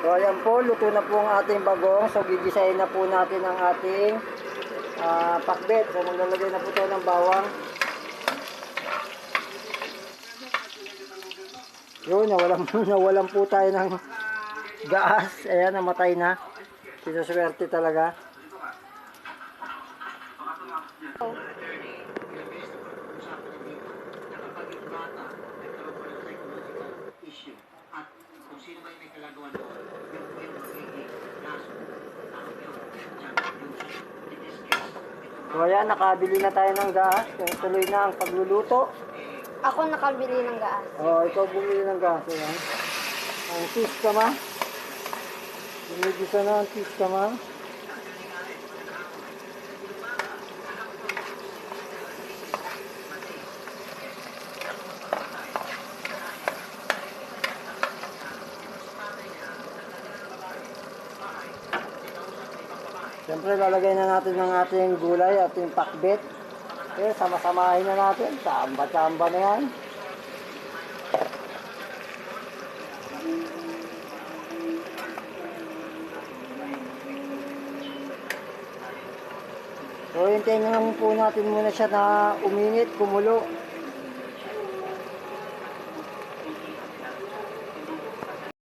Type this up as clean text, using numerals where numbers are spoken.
So ayan po, luto na po ang ating bagong. So gigisahin na po natin ang ating pakbet. So maglalagay na po tayo ng bawang. Yun, nawalan po tayo ng gas. Ayan, namatay na. Sinuswerte talaga. So ayan, nakabili na tayo ng gas. Tuloy na ang pagluluto. Ako nakabili ng gas. Oh, ikaw bumili ng gas. Ayan. Ang tis ka ma. Bumigisa na ang tis ka ma. Siyempre, lalagay na natin ng ating gulay, ating pakbet. Okay, sama-samahin na natin. Samba-samba na yan. So, hintayin na lang po natin muna siya na uminit, kumulo.